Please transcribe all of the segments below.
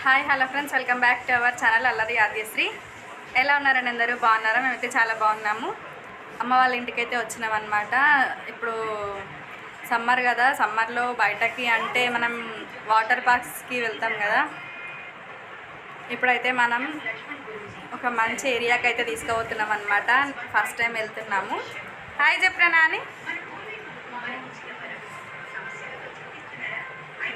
Hi hello friends, welcome back to our channel అల్లరి ఆద్యశ్రీ. ఎలా ఉన్నారని అందరూ బాగున్నారా? మేమైతే చాలా బాగున్నాము. అమ్మ వాళ్ళ ఇంటికైతే వచ్చినామన్నమాట. ఇప్పుడు సమ్మర్ కదా, సమ్మర్లో బయటకి అంటే మనం వాటర్ పార్క్స్కి వెళ్తాం కదా. ఇప్పుడైతే మనం ఒక మంచి ఏరియాకి అయితే తీసుకుపోతున్నాం అనమాట. ఫస్ట్ టైం వెళ్తున్నాము. హాయ్ చెప్పరా నాని.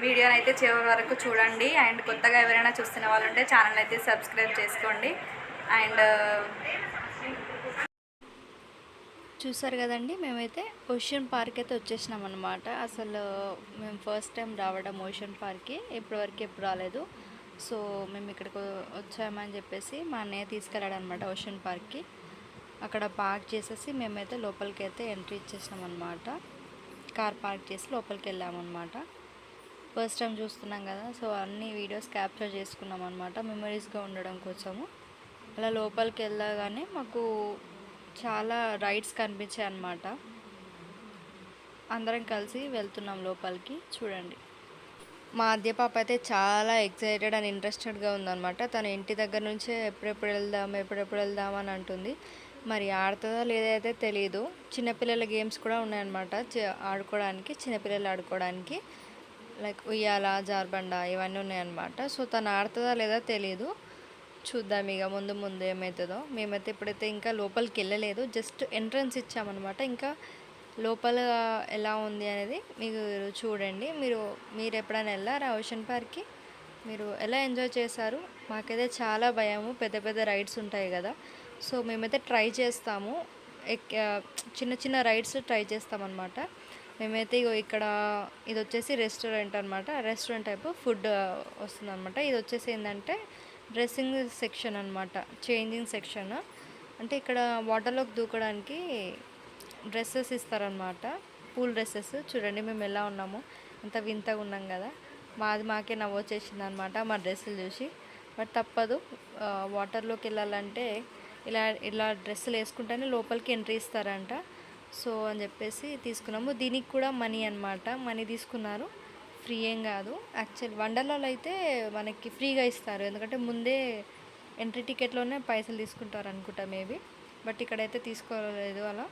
వీడియోని అయితే చివరి వరకు చూడండి. అండ్ కొత్తగా ఎవరైనా చూస్తున్న వాళ్ళు ఉంటే ఛానల్ అయితే సబ్స్క్రైబ్ చేసుకోండి. అండ్ చూసారు కదండి, మేమైతే ఓషన్ పార్క్ అయితే వచ్చేసినాం అనమాట. అసలు మేము ఫస్ట్ టైం రావడం ఓషన్ పార్క్కి, ఇప్పటివరకు ఎప్పుడు రాలేదు. సో మేము ఇక్కడికి వచ్చామని చెప్పేసి మా అన్నయ్య తీసుకెళ్ళాడు అనమాట ఓషన్ పార్క్కి. అక్కడ పార్క్ చేసేసి మేమైతే లోపలికి అయితే ఎంట్రీ ఇచ్చేసినాం అనమాట. కార్ పార్క్ చేసి లోపలికి వెళ్ళామన్నమాట. ఫస్ట్ టైం చూస్తున్నాం కదా, సో అన్ని వీడియోస్ క్యాప్చర్ చేసుకున్నాం అనమాట మెమరీస్గా ఉండడం కోసము. అలా లోపలికి వెళ్ళగానే మాకు చాలా రైడ్స్ కనిపించాయి అన్నమాట. అందరం కలిసి వెళ్తున్నాం లోపలికి. చూడండి, మా అద్దె పాప అయితే చాలా ఎక్సైటెడ్ అండ్ ఇంట్రెస్టెడ్గా ఉందన్నమాట. తన ఇంటి దగ్గర నుంచే ఎప్పుడెప్పుడు వెళ్దాం అని అంటుంది. మరి ఆడుతుందా లేదైతే తెలియదు. చిన్నపిల్లల గేమ్స్ కూడా ఉన్నాయన్నమాట ఆడుకోవడానికి, చిన్నపిల్లలు ఆడుకోవడానికి. లైక్ ఉయ్యాల, జార్బండ ఇవన్నీ ఉన్నాయన్నమాట. సో తను ఆడుతుందా లేదా తెలియదు. చూద్దాం ఇక ముందు ఏమవుతుందో. మేమైతే ఇప్పుడైతే ఇంకా లోపలికి వెళ్ళలేదు, జస్ట్ ఎంట్రన్స్ ఇచ్చామన్నమాట. ఇంకా లోపల ఎలా ఉంది అనేది మీకు చూడండి. మీరు ఎప్పుడైనా వెళ్ళారా ఓషన్ పార్క్కి? మీరు ఎలా ఎంజాయ్ చేశారు? మాకైతే చాలా భయము, పెద్ద పెద్ద రైడ్స్ ఉంటాయి కదా. సో మేమైతే ట్రై చేస్తాము, చిన్న చిన్న రైడ్స్ ట్రై చేస్తామన్నమాట. మేమైతే ఇక్కడ ఇది వచ్చేసి రెస్టారెంట్ అనమాట. రెస్టారెంట్ టైప్ ఫుడ్ వస్తుంది అనమాట. ఇది వచ్చేసి ఏంటంటే డ్రెస్సింగ్ సెక్షన్ అనమాట, చేంజింగ్ సెక్షన్. అంటే ఇక్కడ వాటర్లోకి దూకడానికి డ్రెస్సెస్ ఇస్తారనమాట, పూల్ డ్రెస్సెస్. చూడండి మేము ఎలా ఉన్నాము, అంత వింతగా ఉన్నాం కదా. మాకే నవ్వొచ్చేసింది అనమాట మా డ్రెస్సులు చూసి. బట్ తప్పదు, వాటర్లోకి వెళ్ళాలంటే ఇలా డ్రెస్సులు వేసుకుంటేనే లోపలికి ఎంట్రీ ఇస్తారంట. సో అని చెప్పేసి తీసుకున్నాము. దీనికి కూడా మనీ అనమాట, మనీ తీసుకున్నారు, ఫ్రీ ఏం కాదు. యాక్చువల్ వండర్లాలో అయితే మనకి ఫ్రీగా ఇస్తారు, ఎందుకంటే ముందే ఎంట్రీ టికెట్లోనే పైసలు తీసుకుంటారు అనుకుంటా మేబీ. బట్ ఇక్కడైతే తీసుకోలేదు అలా.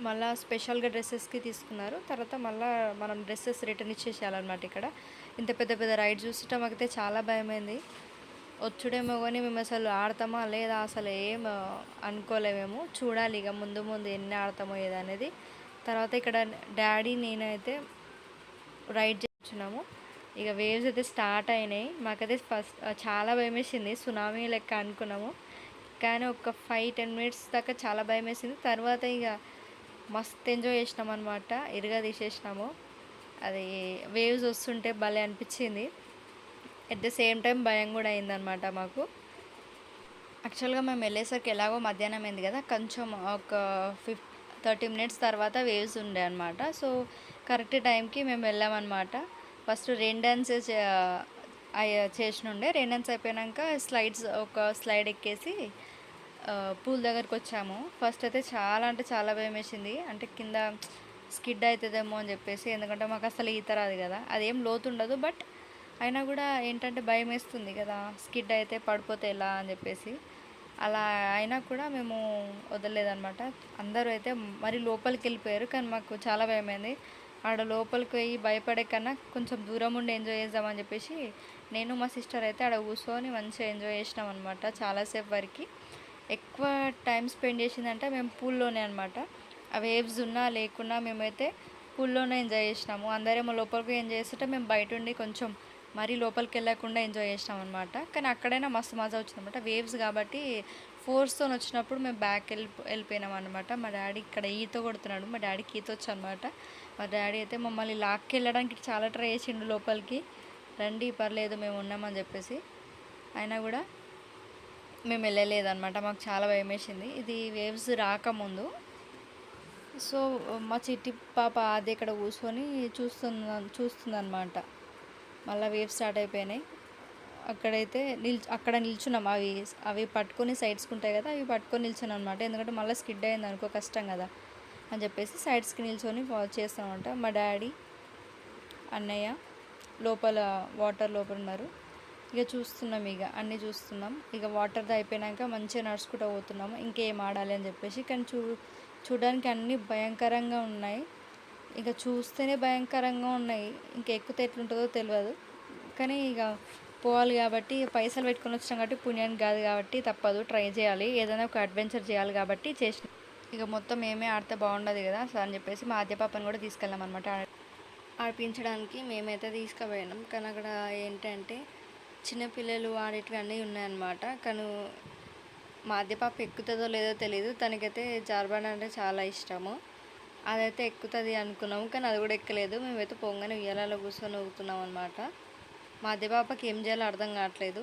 మళ్ళీ స్పెషల్గా డ్రెస్సెస్కి తీసుకున్నారు. తర్వాత మళ్ళీ మనం డ్రెస్సెస్ రిటర్న్ ఇచ్చేసేయాలన్నమాట. ఇక్కడ ఇంత పెద్ద పెద్ద రైడ్ చూస్తుంటే మాకైతే చాలా భయమైంది. వచ్చుడేమో కానీ మేము అసలు ఆడతామా లేదా అసలు ఏం అనుకోలేమేమో. చూడాలి ఇక ముందు ఎన్ని ఆడతామో ఏదనేది. తర్వాత ఇక్కడ డాడీ నేనైతే రైడ్ చేస్తున్నాము. ఇక వేవ్స్ అయితే స్టార్ట్ అయినాయి. మాకైతే ఫస్ట్ చాలా భయం వేసింది, సునామీ లెక్క అనుకున్నాము. కానీ ఒక 5-10 మినిట్స్ దాకా చాలా భయం వేసింది. తర్వాత ఇక మస్తు ఎంజాయ్ చేసినాం అనమాట, ఇరుగా తీసేసినాము. అది వేవ్స్ వస్తుంటే భలే అనిపించింది. ఎట్ ద సేమ్ టైం భయం కూడా అయిందనమాట మాకు. యాక్చువల్గా మేము వెళ్ళేసరికి ఎలాగో మధ్యాహ్నం అయింది కదా, కొంచెం ఒక 30 మినిట్స్ తర్వాత వేవ్స్ ఉండే అనమాట. సో కరెక్ట్ టైంకి మేము వెళ్ళామన్నమాట. ఫస్ట్ రెయిన్ డ్యాన్స్ చేసినుండే. రెయిన్ డ్యాన్స్ అయిపోయాక ఒక స్లైడ్ ఎక్కేసి పూల్ దగ్గరకు వచ్చాము. ఫస్ట్ అయితే చాలా అంటే చాలా భయం వేసింది, అంటే కింద స్కిడ్ అవుతుందేమో అని చెప్పేసి. ఎందుకంటే మాకు అసలు ఈత రాదు కదా, అదేం లోతు ఉండదు. బట్ అయినా కూడా ఏంటంటే భయం వేస్తుంది కదా, స్కిడ్ అయితే పడిపోతే ఎలా అని చెప్పేసి. అలా అయినా కూడా మేము వదలలేదన్నమాట. అందరూ అయితే మరి లోపలికి వెళ్ళిపోయారు, కానీ మాకు చాలా భయమైంది. ఆడ లోపలికి పోయి భయపడే కన్నా కొంచెం దూరం ఉండి ఎంజాయ్ చేద్దామని చెప్పేసి నేను మా సిస్టర్ అయితే ఆడ కూర్చొని మంచిగా ఎంజాయ్ చేసినాం అనమాట. చాలాసేపు వరకు. ఎక్కువ టైం స్పెండ్ చేసిందంటే మేము పూల్లోనే అనమాట. ఆ వేవ్స్ ఉన్నా లేకున్నా మేమైతే పూల్లోనే ఎంజాయ్ చేసినాము. అందరేమో లోపలికి ఎంజాయ్ చేస్తుంటే మేము బయట ఉండి కొంచెం మరీ లోపలికి వెళ్ళకుండా ఎంజాయ్ చేసినాం అనమాట. కానీ అక్కడైనా మస్తు మజా వచ్చిందనమాట. వేవ్స్ కాబట్టి ఫోర్స్తో వచ్చినప్పుడు మేము వెళ్ళిపోయినాం అనమాట. మా డాడీ ఇక్కడ ఈత కొడుతున్నాడు, మా డాడీకి ఈత వచ్చు అనమాట. మా డాడీ అయితే మమ్మల్ని లాక్కి వెళ్ళడానికి చాలా ట్రై చేసిండు లోపలికి. రండి పర్లేదు మేము ఉన్నామని చెప్పేసి. అయినా కూడా మేము వెళ్ళలేదన్నమాట, మాకు చాలా భయం వేసింది ఇది వేవ్స్ రాకముందు. సో మా చిట్టి పాప అది ఇక్కడ కూర్చొని చూస్తుందన్నమాట. మళ్ళీ వేవ్స్ స్టార్ట్ అయిపోయినాయి. అక్కడైతే అక్కడ నిల్చున్నాం. అవి పట్టుకొని సైడ్స్కి ఉంటాయి కదా, అవి పట్టుకొని నిల్చున్నాం అనమాట. ఎందుకంటే మళ్ళీ స్కిడ్ అయింది అనుకో కష్టం కదా అని చెప్పేసి సైడ్స్కి నిల్చొని చేస్తామంట. మా డాడీ, అన్నయ్య వాటర్ లోపల ఉన్నారు. ఇక చూస్తున్నాం, ఇక అన్నీ చూస్తున్నాం. ఇక వాటర్ది అయిపోయినాక మంచిగా నడుచుకుంటూ పోతున్నాము, ఇంకేం ఆడాలి అని చెప్పేసి. కానీ చూడడానికి అన్నీ భయంకరంగా ఉన్నాయి. ఇక చూస్తేనే భయంకరంగా ఉన్నాయి, ఇంకా ఎక్కితే ఎట్లుంటుందో తెలియదు. కానీ ఇక పోవాలి కాబట్టి, పైసలు పెట్టుకొని వచ్చినాం కాబట్టి పుణ్యానికి కాదు కాబట్టి తప్పదు, ట్రై చేయాలి. ఏదైనా ఒక అడ్వెంచర్ చేయాలి కాబట్టి చేసిన. ఇక మొత్తం మేమే ఆడితే బాగుండదు కదా, సో అని చెప్పేసి మా ఆద్య పాపని కూడా తీసుకెళ్ళాం అనమాట. ఆడిపించడానికి మేమైతే తీసుకుపోయినాం. కానీ అక్కడ ఏంటంటే చిన్నపిల్లలు ఆడేటివి అన్నీ ఉన్నాయన్నమాట. కానీ మా ఆద్య పాప ఎక్కుతుందో లేదో తెలియదు, తనకైతే జారుబండ అంటే చాలా ఇష్టము. అదైతే ఎక్కుతుంది అనుకున్నాము, కానీ అది కూడా ఎక్కలేదు. మేమైతే పొంగనే ఉయ్యాలలో కూర్చొని ఊగుతున్నాం అనమాట. మా ఆద్య పాపకి ఏం చేయాలో అర్థం కావట్లేదు.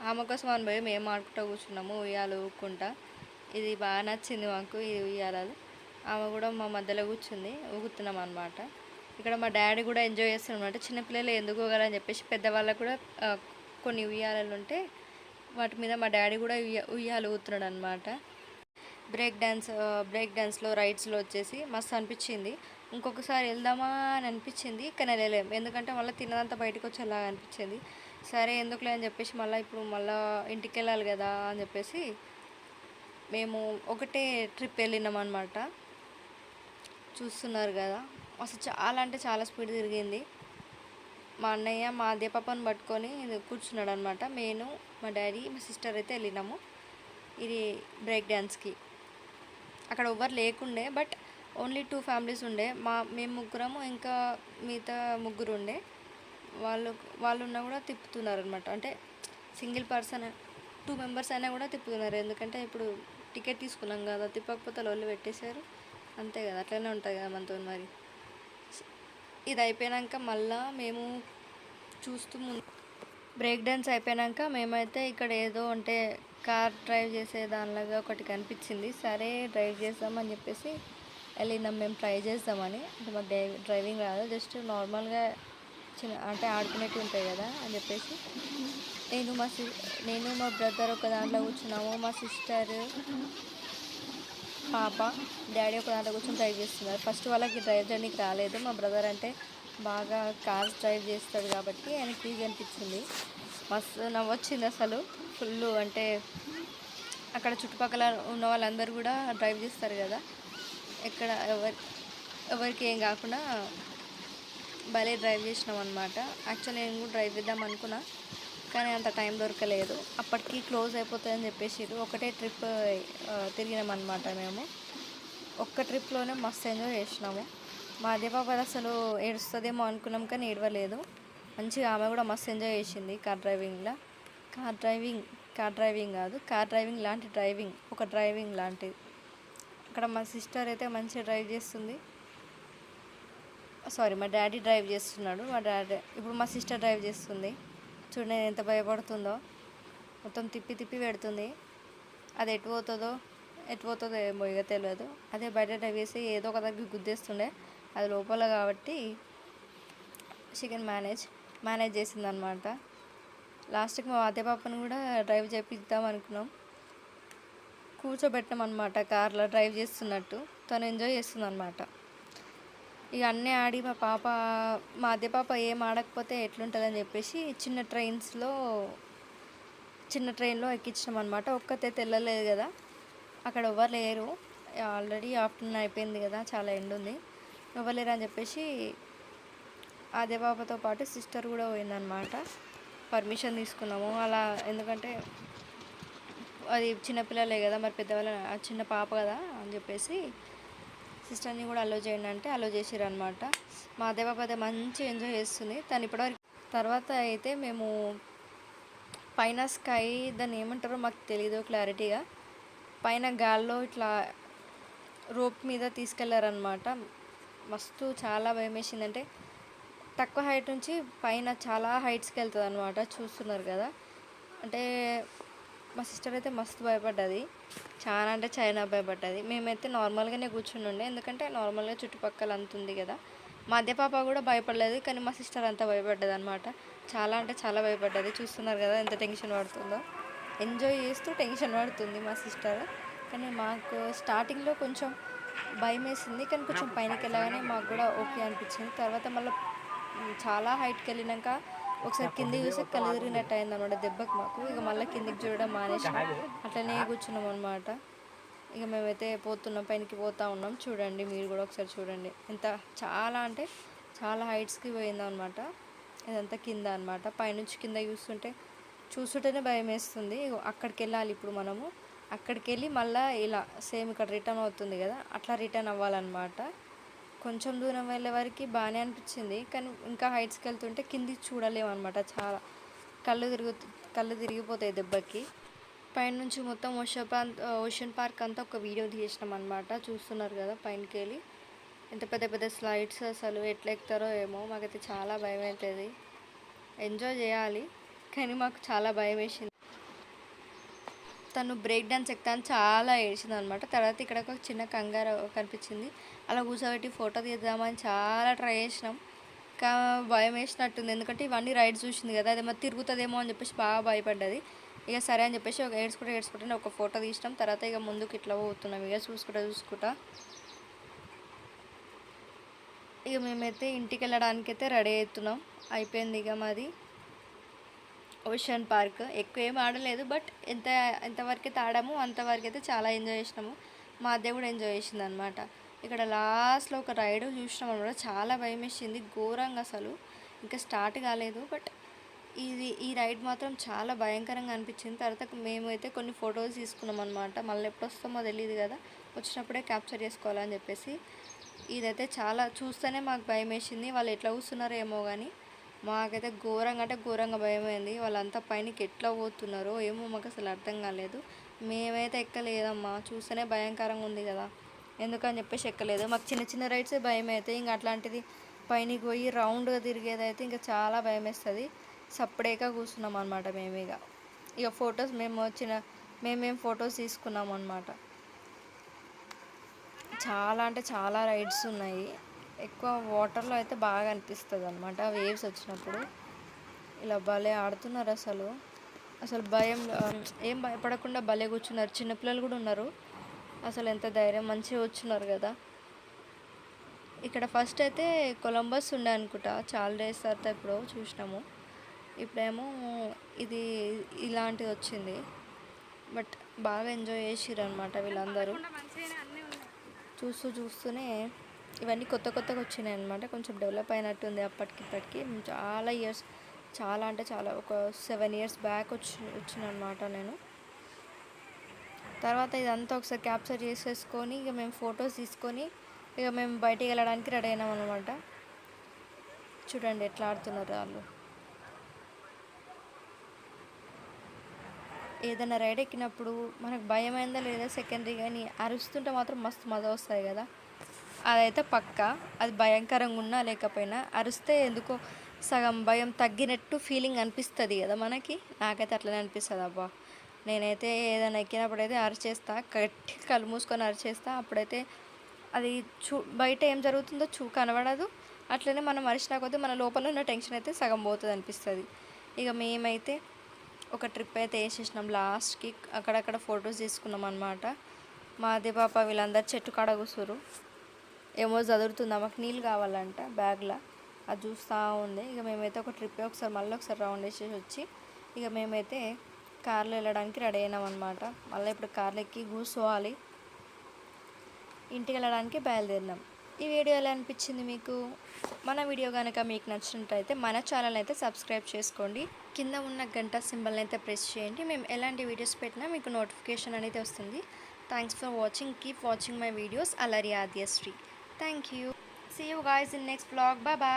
ఆమె కోసం అని పోయి మేము ఆడుకుంటూ కూర్చున్నాము ఉయ్యాలు ఊక్కుంటా. ఇది బాగా నచ్చింది మాకు, ఈ ఉయ్యాలలు. ఆమె కూడా మా మధ్యలో కూర్చుంది, ఊగుతున్నాం అనమాట. ఇక్కడ మా డాడీ కూడా ఎంజాయ్ చేస్తాడు అనమాట. చిన్నపిల్లలు ఎందుకు ఊగాలని చెప్పేసి పెద్దవాళ్ళకు కూడా కొన్ని ఉయ్యాలలు ఉంటే వాటి మీద మా డాడీ కూడా ఉయ్యాలు ఊగుతున్నాడు అనమాట. బ్రేక్ డ్యాన్స్లో రైడ్స్లో వచ్చేసి మస్తు అనిపించింది. ఇంకొకసారి వెళ్దామా అని అనిపించింది, కానీ వెళ్ళలేము. ఎందుకంటే మళ్ళీ తినదంతా బయటకు వచ్చేలాగా అనిపించింది. సరే ఎందుకులే అని చెప్పేసి మళ్ళీ ఇంటికి వెళ్ళాలి కదా అని చెప్పేసి మేము ఒకటే ట్రిప్ వెళ్ళినాం అనమాట. చూస్తున్నారు కదా, అసలు చాలా అంటే చాలా స్పీడ్ తిరిగింది. మా అన్నయ్య మా ఆద్య పాపను పట్టుకొని కూర్చున్నాడు అనమాట. నేను, మా డాడీ, మా సిస్టర్ అయితే వెళ్ళినాము ఇది బ్రేక్ డ్యాన్స్కి. అక్కడ ఎవ్వరు లేకుండే, బట్ ఓన్లీ 2 ఫ్యామిలీస్ ఉండే. మేము ముగ్గురము, ఇంకా మిగతా ముగ్గురు ఉండే. వాళ్ళు ఉన్నా కూడా తిప్పుతున్నారు అనమాట. అంటే సింగిల్ పర్సన్ 2 మెంబర్స్ అయినా కూడా తిప్పుతున్నారు. ఎందుకంటే ఇప్పుడు టికెట్ తీసుకున్నాం కదా, తిప్పకపోతే లోళ్ళు పెట్టేశారు, అంతే కదా, అట్లనే ఉంటుంది కదా మనతో. మరి ఇది అయిపోయాక మళ్ళీ మేము చూస్తూ బ్రేక్ డ్యాన్స్ అయిపోయాక మేమైతే ఇక్కడ ఏదో అంటే కార్ డ్రైవ్ చేసే దానిలాగా ఒకటి కనిపించింది. సరే డ్రైవ్ చేద్దామని చెప్పేసి వెళ్ళినాం మేము, ట్రై చేద్దామని. అంటే మాకు డ్రైవింగ్ రాదు, జస్ట్ నార్మల్గా అంటే ఆడుకునేవి ఉంటాయి కదా అని చెప్పేసి నేను మా బ్రదర్ ఒక దాంట్లో కూర్చున్నాము. మా సిస్టర్, పాప, డాడీ ఒక దాంట్లో కూర్చొని డ్రైవ్ చేస్తున్నారు. ఫస్ట్ వాళ్ళకి డ్రైవ్ చేయడానికి రాలేదు. మా బ్రదర్ అంటే బాగా కార్స్ డ్రైవ్ చేస్తాడు కాబట్టి ఆయనకి ఈజీ అనిపించింది. మస్తు నవ్వొచ్చింది అసలు ఫుల్. అంటే అక్కడ చుట్టుపక్కల ఉన్న వాళ్ళందరూ కూడా డ్రైవ్ చేస్తారు కదా, ఎక్కడ ఎవరికి ఏం కాకుండా భలే డ్రైవ్ చేసినాం అనమాట. యాక్చువల్లీ నేను కూడా డ్రైవ్ చేద్దాం అనుకున్నా, కానీ అంత టైం దొరకలేదు. అప్పటికి క్లోజ్ అయిపోతుందని చెప్పేసి ఒకటే ట్రిప్ తిరిగినామన్నమాట. మేము ఒక్క ట్రిప్లోనే మస్తు ఎంజాయ్ చేసినాము. మా ఆద్య పాప అసలు ఏడుస్తుందేమో అనుకున్నాం, కానీ ఏడవలేదు. మంచిగా ఆమె కూడా మస్తు ఎంజాయ్ చేసింది కార్ డ్రైవింగ్లో. కార్ డ్రైవింగ్ కాదు, కార్ డ్రైవింగ్ లాంటి డ్రైవింగ్, ఒక డ్రైవింగ్ లాంటిది. అక్కడ మా సిస్టర్ అయితే మంచిగా డ్రైవ్ చేస్తుంది. సారీ, మా డాడీ డ్రైవ్ చేస్తున్నాడు. ఇప్పుడు మా సిస్టర్ డ్రైవ్ చేస్తుంది. చూడండి ఎంత భయపడుతుందో, మొత్తం తిప్పి తిప్పి పెడుతుంది. అది ఎటు పోతుందో ఏమో ఇక తెలియదు. అదే బయట డ్రైవ్ చేసి ఏదో ఒక దగ్గర గుద్దేస్తుండే, అది లోపల కాబట్టి చికెన్ మేనేజ్ చేసింది అనమాట. లాస్ట్కి మా ఆద్య పాపను కూడా డ్రైవ్ చేపిద్దాం అనుకున్నాం. కూర్చోబెట్టాం అనమాట కార్లో డ్రైవ్ చేస్తున్నట్టు. తను ఎంజాయ్ చేస్తుంది అనమాట. ఇక అన్నీ ఆడి మా ఆద్య పాప ఏం ఆడకపోతే ఎట్లుంటుందని చెప్పేసి చిన్న ట్రైన్లో ఎక్కించినాం అనమాట. ఒక్కతే వెళ్ళలేదు కదా, అక్కడ ఎవరు లేరు. ఆల్రెడీ ఆఫ్టర్నూన్ అయిపోయింది కదా, చాలా ఎండ ఉంది, ఎవరు లేరు అని చెప్పేసి ఆద్య పాపతో పాటు సిస్టర్ కూడా పోయిందనమాట. పర్మిషన్ తీసుకున్నాము అలా, ఎందుకంటే అది చిన్నపిల్లలే కదా, మరి పెద్దవాళ్ళ చిన్న పాప కదా అని చెప్పేసి సిస్టర్ని కూడా అలో చేయండి అంటే అలో చేసిర్రు అనమాట. మా ఆద్య పాప అయితే మంచి ఎంజాయ్ చేస్తుంది. తను ఇప్పటివరకు తర్వాత అయితే మేము పైన స్కై, దాన్ని ఏమంటారో మాకు తెలీదు క్లారిటీగా, పైన గాల్లో ఇట్లా రోప్ మీద తీసుకెళ్లారనమాట. మస్తు చాలా భయం వేసిందంటే తక్కువ హైట్ నుంచి పైన చాలా హైట్స్కి వెళ్తుంది అనమాట. చూస్తున్నారు కదా, అంటే మా సిస్టర్ అయితే మస్తు భయపడ్డది, చాలా అంటే చాలా భయపడ్డది. మేమైతే నార్మల్గానే కూర్చుని ఉండే, ఎందుకంటే నార్మల్గా చుట్టుపక్కల అంత ఉంది కదా. మా ఆద్య పాప కూడా భయపడలేదు, కానీ మా సిస్టర్ అంతా భయపడ్డది అనమాట. చాలా అంటే చాలా భయపడ్డది. చూస్తున్నారు కదా ఎంత టెన్షన్ పడుతుందో, ఎంజాయ్ చేస్తూ టెన్షన్ పడుతుంది మా సిస్టర్. కానీ మాకు స్టార్టింగ్లో కొంచెం భయం వేసింది, కానీ కొంచెం పైనకి వెళ్ళగానే మాకు కూడా ఓకే అనిపించింది. తర్వాత మళ్ళీ చాలా హైట్కి వెళ్ళినాక ఒకసారి కింద చూస్తే కళ్ళు తిరిగినట్టు అయింది అనమాట దెబ్బకి మాకు. ఇక మళ్ళీ కిందికి చూడడం మానేసాం, అట్లనే కూర్చున్నాం అనమాట. ఇక మేమైతే పోతున్నాం, పైనకి పోతూ ఉన్నాం. చూడండి మీరు కూడా ఒకసారి చూడండి, ఎంత చాలా అంటే చాలా హైట్స్కి పోయింది అనమాట. ఇదంతా కింద అనమాట. పైనుంచి కింద చూస్తుంటేనే భయం వేస్తుంది. అక్కడికి వెళ్ళాలి ఇప్పుడు మనము. అక్కడికి వెళ్ళి మళ్ళీ ఇలా సేమ్ ఇక్కడ రిటర్న్ అవుతుంది కదా, అట్లా రిటర్న్ అవ్వాలన్నమాట. కొంచెం దూరం వెళ్ళే వరకు బాగానే అనిపించింది, కానీ ఇంకా హైట్స్కి వెళ్తుంటే కిందికి చూడలేము అనమాట. చాలా కళ్ళు తిరిగిపోతాయి దెబ్బకి. పైనుంచి మొత్తం ఓషన్ పార్క్ అంతా ఒక వీడియో తీసినాం అనమాట. చూస్తున్నారు కదా పైనకి వెళ్ళి ఎంత పెద్ద పెద్ద స్లైడ్స్, అసలు ఎట్లా ఎక్కుతారో ఏమో. మాకైతే చాలా భయం అవుతుంది. ఎంజాయ్ చేయాలి కానీ మాకు చాలా భయం వేసింది. తను బ్రేక్ డాన్స్ ఎక్కుతాను చాలా ఏడ్చింది అనమాట. తర్వాత ఇక్కడ ఒక చిన్న కంగారు కనిపించింది, అలా కూర్చోబెట్టి ఫోటో తీద్దామని చాలా ట్రై చేసినాం. భయం వేసినట్టుంది, ఎందుకంటే ఇవన్నీ రైడ్స్ చూసింది కదా, అదేమో తిరుగుతుందేమో అని చెప్పేసి బాగా భయపడ్డది. ఇక సరే అని చెప్పేసి ఒక ఏడ్చుకుంటే ఒక ఫోటో తీసినాం. తర్వాత ఇక ముందుకు ఇట్లా పోతున్నాం, ఇక చూసుకుంటా ఇక మేమైతే ఇంటికి వెళ్ళడానికైతే రెడీ అవుతున్నాం. అయిపోయింది ఇక మాది ఓషన్ పార్క్. ఎక్కువ ఏం ఆడలేదు, బట్ ఎంతవరకు అయితే ఆడాము అంతవరకు అయితే చాలా ఎంజాయ్ చేసినాము. మా అద్దె కూడా ఎంజాయ్ చేసింది అనమాట. ఇక్కడ లాస్ట్లో ఒక రైడ్ చూసినాం అనమాట, చాలా భయం వేసింది ఘోరంగా. అసలు ఇంకా స్టార్ట్ కాలేదు, బట్ ఈ రైడ్ మాత్రం చాలా భయంకరంగా అనిపించింది. తర్వాత మేమైతే కొన్ని ఫొటోస్ తీసుకున్నాం అనమాట. మళ్ళీ ఎప్పుడు వస్తామో తెలియదు కదా, వచ్చినప్పుడే క్యాప్చర్ చేసుకోవాలని చెప్పేసి. ఇదైతే చాలా చూస్తేనే మాకు భయం వేసింది. వాళ్ళు ఎట్లా కూర్చున్నారో ఏమో కానీ మాకైతే ఘోరంగా అంటే ఘోరంగా భయమైంది. వాళ్ళంతా పైనకి ఎట్లా పోతున్నారో ఏమో మాకు అసలు అర్థం కాలేదు. మేమైతే ఎక్కలేదమ్మా, చూస్తేనే భయంకరంగా ఉంది కదా, ఎందుకని చెప్పేసి ఎక్కలేదు. మాకు చిన్న చిన్న రైడ్సే భయం అవుతాయి, ఇంకా అట్లాంటిది పైనకి పోయి రౌండ్గా తిరిగేది అయితే ఇంకా చాలా భయం వేస్తుంది. సపరేట్గా కూర్చున్నాం అనమాట మేము. ఇక ఫొటోస్ మేమేం ఫొటోస్ తీసుకున్నాం అనమాట. చాలా అంటే చాలా రైడ్స్ ఉన్నాయి. ఎక్కువ వాటర్లో అయితే బాగా అనిపిస్తుంది అనమాట, వేవ్స్ వచ్చినప్పుడు. ఇలా భలే ఆడుతున్నారు అసలు ఏం భయపడకుండా భలే కూర్చున్నారు. చిన్నపిల్లలు కూడా ఉన్నారు. అసలు ఎంత ధైర్యం, మంచిగా వచ్చున్నారు కదా. ఇక్కడ ఫస్ట్ అయితే కొలంబస్ ఉండే అనుకుంటా, చాలా డేస్ తర్వాత ఇప్పుడు చూసినాము. ఇప్పుడేమో ఇది ఇలాంటిది వచ్చింది, బట్ బాగా ఎంజాయ్ చేసిర్రు అనమాట వీళ్ళందరూ. చూస్తూనే ఇవన్నీ కొత్తగా వచ్చినాయి అనమాట. కొంచెం డెవలప్ అయినట్టుంది అప్పటికిప్పటికి. చాలా అంటే చాలా ఒక 7 years బ్యాక్ వచ్చినమాట నేను. తర్వాత ఇదంతా ఒకసారి క్యాప్చర్ చేసేసుకొని ఇక మేము ఫొటోస్ తీసుకొని ఇక మేము బయటికి వెళ్ళడానికి రెడీ అయినాం అనమాట. చూడండి ఎట్లా ఆడుతున్నారు వాళ్ళు. ఏదైనా రైడ్ ఎక్కినప్పుడు మనకు భయం అయిందా లేదా సెకండరీ, కానీ అరుస్తుంటే మాత్రం మస్తు మజా వస్తాయి కదా, అదైతే పక్కా. అది భయంకరంగా ఉన్నా లేకపోయినా అరిస్తే ఎందుకో సగం భయం తగ్గినట్టు ఫీలింగ్ అనిపిస్తుంది కదా మనకి. నాకైతే అట్లనే అనిపిస్తుంది. అబ్బా, నేనైతే ఏదైనా ఎక్కినప్పుడైతే అరిచేస్తా, గట్టి కళ్ళు మూసుకొని అరిచేస్తా. అప్పుడైతే అది బయట ఏం జరుగుతుందో కనబడదు. అట్లనే మనం అరిచినా కొద్దీ మన లోపల ఉన్న టెన్షన్ అయితే సగం పోతుంది అనిపిస్తుంది. ఇక మేమైతే ఒక ట్రిప్ అయితే వేసేసినాం లాస్ట్కి. అక్కడక్కడ ఫొటోస్ తీసుకున్నాం అనమాట. మా అదే పాప వీళ్ళందరూ చెట్టు కాడ కూర్చోరు, ఏమో చదువుతుందా, మాకు నీళ్ళు కావాలంట బ్యాగ్లో, అది చూస్తూ ఉంది. ఇక మేమైతే ఒక ట్రిప్ మళ్ళీ ఒకసారి రౌండ్ వేసేసి వచ్చి ఇక మేమైతే కార్లో వెళ్ళడానికి రెడీ అయినాం అనమాట. మళ్ళీ ఇప్పుడు కార్లో ఎక్కి కూర్చోవాలి, ఇంటికి వెళ్ళడానికి బయలుదేరినాం. ఈ వీడియో ఎలా అనిపించింది మీకు? మన వీడియో కనుక మీకు నచ్చినట్టయితే మన ఛానల్ అయితే సబ్స్క్రైబ్ చేసుకోండి. కింద ఉన్న గంట సింబల్ని అయితే ప్రెస్ చేయండి. మేము ఎలాంటి వీడియోస్ పెట్టినా మీకు నోటిఫికేషన్ అనేది వస్తుంది. Thanks for watching. Keep watching my videos. అల్లరి Adyasri. Thank you. See you guys in next vlog. Bye bye.